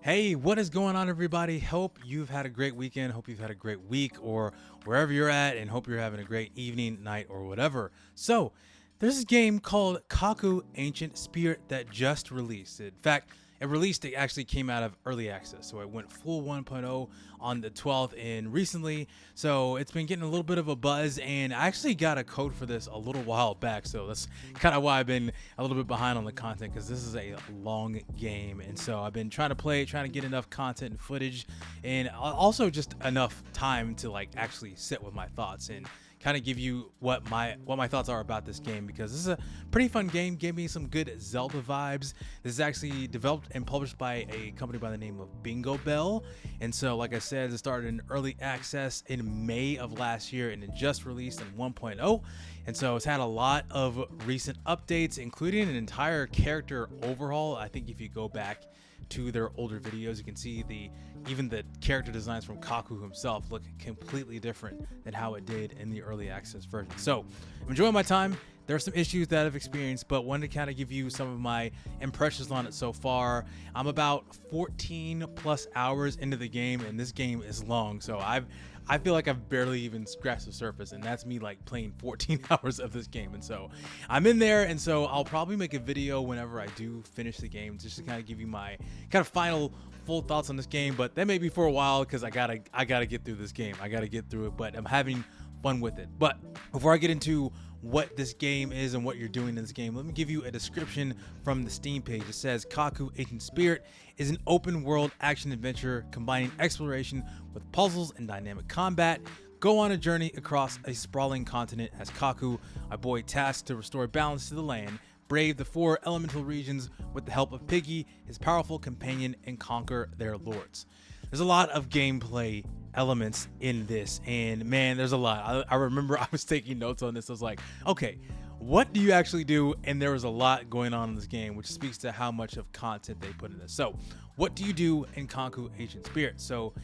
Hey, what is going on, everybody? Hope you've had a great weekend. Hope you've had a great week or wherever you're at, and hope you're having a great evening, night, or whatever. So, there's this game called Kaku Ancient Spirit that just released. In fact, it actually came out of early access. So, it went full 1.0 on the 12th and recently. So, it's been getting a little bit of a buzz, and I actually got a code for this a little while back. So, that's kind of why I've been a little bit behind on the content, because this is a long game. And so, I've been trying to play, trying to get enough content and footage, and also just enough time to like actually sit with my thoughts and kind of give you what my thoughts are about this game, because this is a pretty fun game. Gave me some good Zelda vibes. This is actually developed and published by a company by the name of Bingo Bell, and so like I said, it started in early access in May of last year, and it just released in 1.0. And so it's had a lot of recent updates, including an entire character overhaul. I think if you go back to their older videos, you can see even the character designs from Kaku himself look completely different than how it did in the early access version. So I'm enjoying my time. There are some issues that I've experienced, but wanted to kind of give you some of my impressions on it so far. I'm about 14 plus hours into the game, and this game is long, so I feel like I've barely even scratched the surface, and that's me like playing 14 hours of this game. And so I'm in there, and so I'll probably make a video whenever I do finish the game, just to kind of give you my kind of final full thoughts on this game. But that may be for a while, because I gotta get through this game. I gotta get through it, but I'm having fun with it. But before I get into what this game is and what you're doing in this game, let me give you a description from the Steam page. It says Kaku Ancient Spirit is an open world action adventure combining exploration with puzzles and dynamic combat. Go on a journey across a sprawling continent as Kaku, a boy tasked to restore balance to the land, brave the 4 elemental regions with the help of Piggy, his powerful companion, and conquer their lords. There's a lot of gameplay elements in this, and man, there's a lot. I remember I was taking notes on this. I was like, okay, what do you actually do? And there was a lot going on in this game, which speaks to how much of content they put in this. So what do you do in Kaku Ancient Spirit? So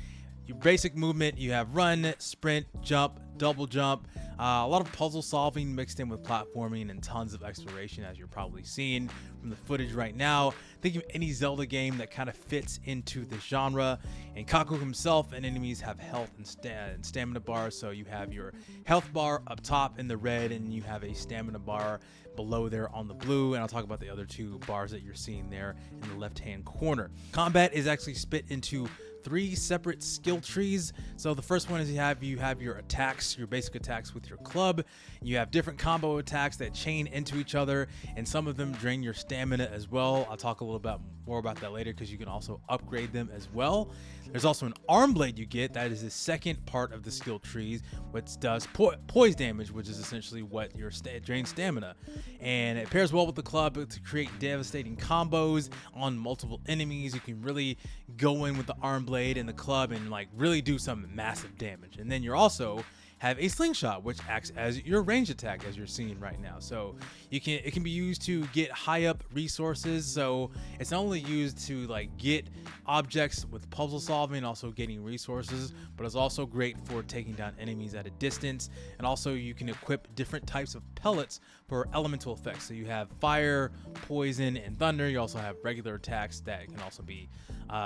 your basic movement, you have run, sprint, jump, double jump, a lot of puzzle solving mixed in with platforming, and tons of exploration, as you're probably seeing from the footage right now. Think of any Zelda game that kind of fits into the genre. And Kaku himself and enemies have health and stamina bars. So you have your health bar up top in the red, and you have a stamina bar below there on the blue. And I'll talk about the other 2 bars that you're seeing there in the left hand corner. Combat is actually split into 3 separate skill trees. So the first one is you have your attacks, your basic attacks with your club. You have different combo attacks that chain into each other, and some of them drain your stamina as well. I'll talk a little bit more about that later, because you can also upgrade them as well. There's also an arm blade you get. That is the second part of the skill trees, which does poise damage, which is essentially what your drains stamina. And it pairs well with the club to create devastating combos on multiple enemies. You can really go in with the arm blade and the club and like really do some massive damage. And then you're also have a slingshot, which acts as your range attack, as you're seeing right now. So it can be used to get high up resources. So it's not only used to like get objects with puzzle solving, also getting resources, but it's also great for taking down enemies at a distance. And also you can equip different types of pellets for elemental effects. So you have fire, poison, and thunder. You also have regular attacks that can also be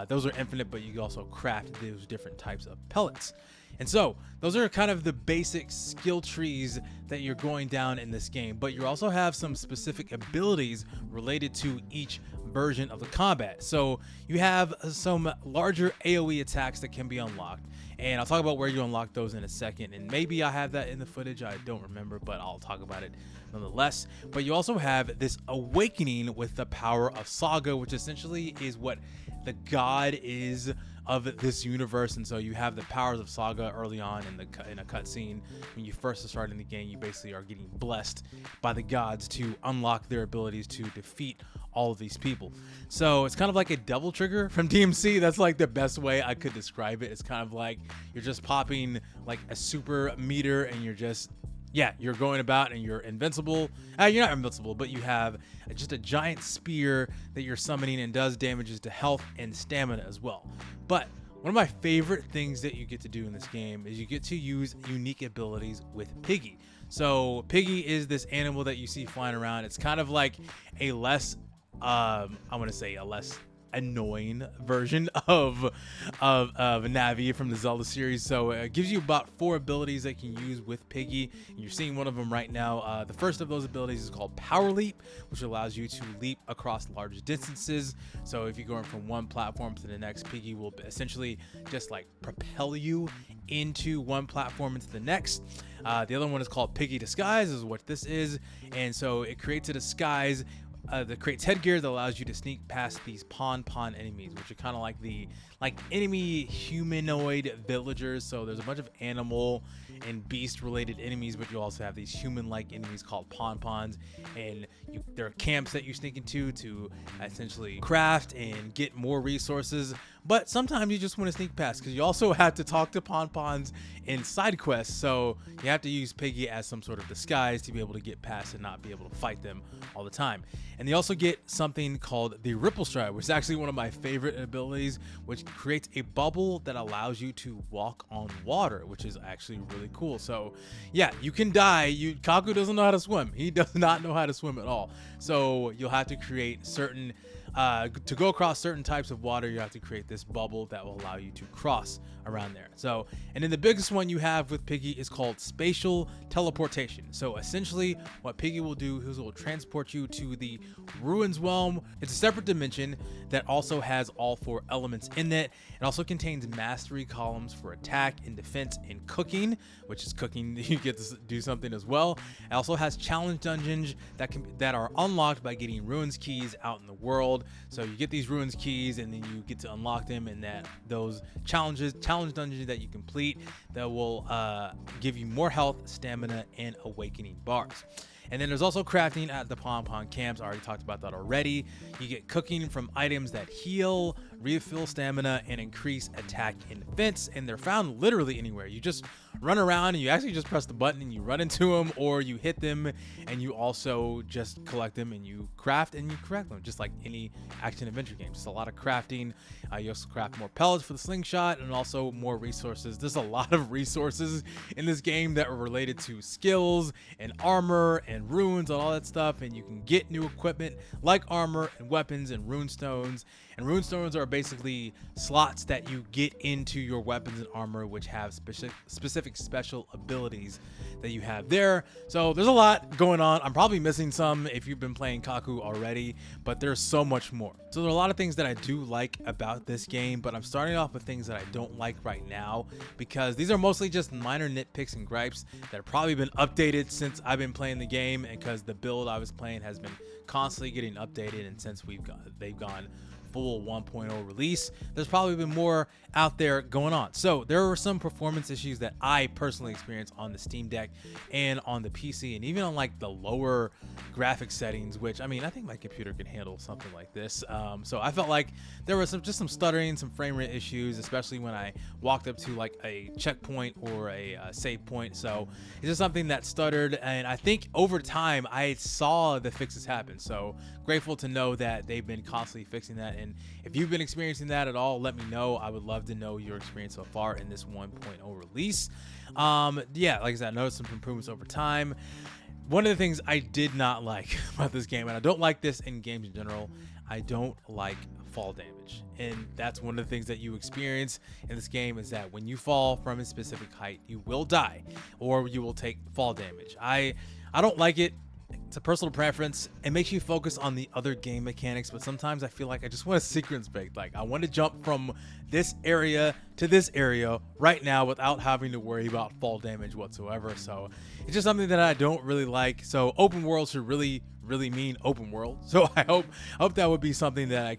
those are infinite, but you can also craft those different types of pellets. And so those are kind of the basic skill trees that you're going down in this game, but you also have some specific abilities related to each version of the combat. So you have some larger AoE attacks that can be unlocked, and I'll talk about where you unlock those in a second. And maybe I have that in the footage, I don't remember, but I'll talk about it nonetheless. But you also have this awakening with the power of Saga, which essentially is what the god is of this universe. And so you have the powers of Saga early on in a cutscene. When you first start in the game, you basically are getting blessed by the gods to unlock their abilities to defeat all of these people. So it's kind of like a double trigger from DMC. That's like the best way I could describe it. It's kind of like you're just popping like a super meter, and you're going about and you're invincible. You're not invincible, but you have just a giant spear that you're summoning and does damages to health and stamina as well. But one of my favorite things that you get to do in this game is you get to use unique abilities with Piggy. So Piggy is this animal that you see flying around. It's kind of like a less annoying version of Navi from the Zelda series. So it gives you about 4 abilities that you can use with Piggy. And you're seeing one of them right now. The first of those abilities is called Power Leap, which allows you to leap across large distances. So if you're going from one platform to the next, Piggy will essentially just like propel you into one platform into the next. The other one is called Piggy Disguise, is what this is. And so it creates a disguise that creates headgear that allows you to sneak past these pawn enemies, which are kind of like the enemy humanoid villagers. So there's a bunch of animal and beast related enemies, but you also have these human like enemies called pawns, and there are camps that you sneak into to essentially craft and get more resources. But sometimes you just want to sneak past, because you also have to talk to pawns in side quests. So you have to use Piggy as some sort of disguise to be able to get past and not be able to fight them all the time. And they also get something called the Ripple Stride, which is actually one of my favorite abilities, which creates a bubble that allows you to walk on water, which is actually really cool. So yeah, you can die. Kaku doesn't know how to swim. He does not know how to swim at all. So you'll have to create certain to go across certain types of water. You have to create this bubble that will allow you to cross around there. So, and then the biggest one you have with Piggy is called spatial teleportation. So essentially what Piggy will do is it will transport you to the Ruins Realm. It's a separate dimension that also has all 4 elements in it. It also contains mastery columns for attack and defense and cooking, which is cooking. You get to do something as well. It also has challenge dungeons that are unlocked by getting ruins keys out in the world. So you get these ruins keys and then you get to unlock them, and that those challenge dungeons that you complete that will give you more health, stamina, and awakening bars. And then there's also crafting at the pawn camps. I already talked about that already. You get cooking from items that heal, refill stamina, and increase attack and defense. And they're found literally anywhere. You just run around and you actually just press the button and you run into them, or you hit them and you also just collect them and you craft and you correct them, just like any action adventure game. Just a lot of crafting. You also craft more pellets for the slingshot and also more resources. There's a lot of resources in this game that are related to skills and armor and runes and all that stuff, and you can get new equipment like armor and weapons and rune stones. And rune stones are basically slots that you get into your weapons and armor, which have specific special abilities that you have there. So there's a lot going on. I'm probably missing some if you've been playing Kaku already, but there's so much more. So there are a lot of things that I do like about this game, but I'm starting off with things that I don't like right now, because these are mostly just minor nitpicks and gripes that have probably been updated since I've been playing the game, and because the build I was playing has been constantly getting updated, and since they've gone full 1.0 release, there's probably been more out there going on. So there were some performance issues that I personally experienced on the Steam Deck and on the PC, and even on like the lower graphic settings, which I mean, I think my computer can handle something like this. So I felt like there was some stuttering, some frame rate issues, especially when I walked up to like a checkpoint or a save point. So it's just something that stuttered, and I think over time I saw the fixes happen. So grateful to know that they've been constantly fixing that. And if you've been experiencing that at all, let me know. I would love to know your experience so far in this 1.0 release. Yeah, like I said, I noticed some improvements over time. One of the things I did not like about this game, and I don't like this in games in general, I don't like fall damage. And that's one of the things that you experience in this game, is that when you fall from a specific height, you will die or you will take fall damage. I don't like it. It's a personal preference. It makes you focus on the other game mechanics, but sometimes I feel like I just want a sequence break. Like, I want to jump from this area to this area right now without having to worry about fall damage whatsoever. So it's just something that I don't really like. So open world should really mean open world. So I hope that would be something that I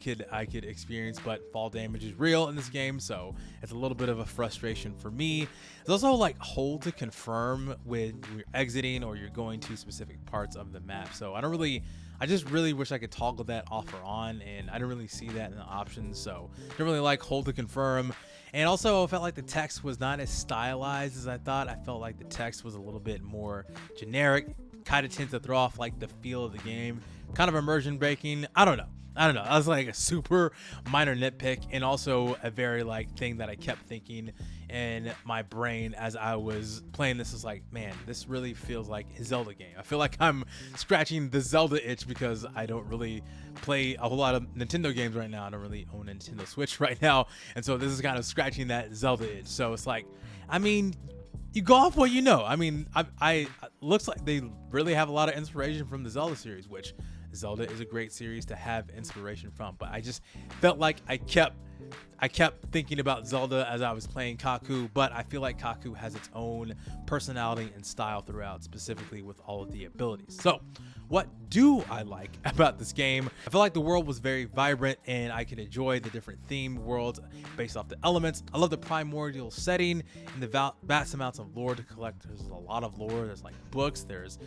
could experience, but fall damage is real in this game, so it's a little bit of a frustration for me. There's also like hold to confirm when you're exiting or you're going to specific parts of the map. So I just really wish I could toggle that off or on, and I didn't really see that in the options. So I didn't really like hold to confirm. And also I felt like the text was not as stylized as I thought. I felt like the text was a little bit more generic, kind of tends to throw off like the feel of the game, kind of immersion breaking. I don't know. I don't know. That was like a super minor nitpick, and also a very like thing that I kept thinking in my brain as I was playing this. Is like, man, this really feels like a Zelda game. I feel like I'm scratching the Zelda itch because I don't really play a whole lot of Nintendo games right now. I don't really own a Nintendo Switch right now, and so this is kind of scratching that Zelda itch. So it's like, I mean, you go off what you know. I mean, I looks like they really have a lot of inspiration from the Zelda series, which Zelda is a great series to have inspiration from. But I just felt like I kept thinking about Zelda as I was playing Kaku, but I feel like Kaku has its own personality and style throughout, specifically with all of the abilities. So what do I like about this game? I feel like the world was very vibrant and I could enjoy the different themed worlds based off the elements. I love the primordial setting and the vast amounts of lore to collect. There's a lot of lore. There's like books, there's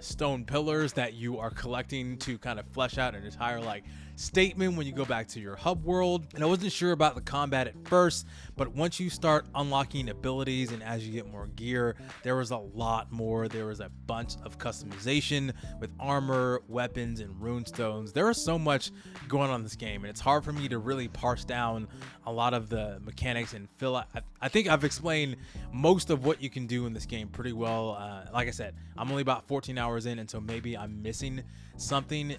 stone pillars that you are collecting to kind of flesh out an entire like statement when you go back to your hub world. And I wasn't sure about the combat at first, but once you start unlocking abilities and as you get more gear, there was a lot more. There was a bunch of customization with armor, weapons, and rune stones. There was so much going on in this game, and it's hard for me to really parse down a lot of the mechanics and feel. I think I've explained most of what you can do in this game pretty well. Like I said, I'm only about 14 hours in, and so maybe I'm missing something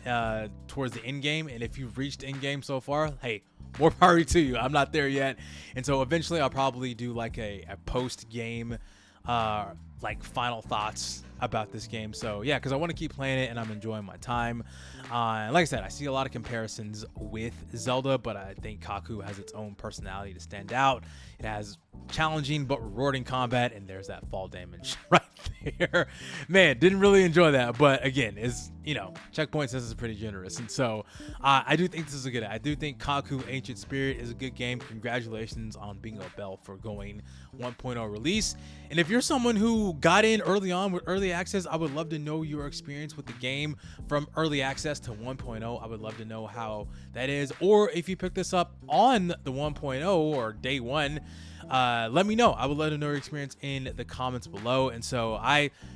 towards the end game. And if you've reached end game so far, hey, more power to you. I'm not there yet, and so eventually I'll probably do like a post game like final thoughts about this game. So yeah, because I want to keep playing it and I'm enjoying my time. Like I said, I see a lot of comparisons with Zelda, but I think Kaku has its own personality to stand out. It has challenging but rewarding combat, and there's that fall damage right there. Man, didn't really enjoy that, but again, is, you know, checkpoint says it's pretty generous, and so I do think this is a good. I do think Kaku Ancient Spirit is a good game. Congratulations on Bingo Bell for going 1.0 release. And if you're someone who got in early on with early access, I would love to know your experience with the game from early access to 1.0. I would love to know how that is, or if you picked this up on the 1.0 or day one, let me know. I would love to know your experience in the comments below. And so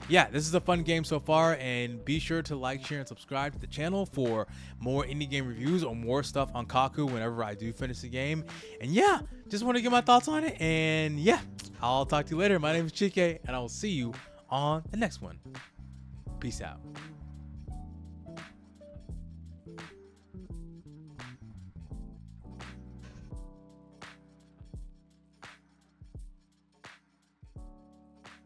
yeah, this is a fun game so far, and be sure to like, share, and subscribe to the channel for more indie game reviews or more stuff on Kaku whenever I do finish the game. And yeah, just want to get my thoughts on it, and yeah, I'll talk to you later. My name is Chike, and I will see you on the next one. Peace out.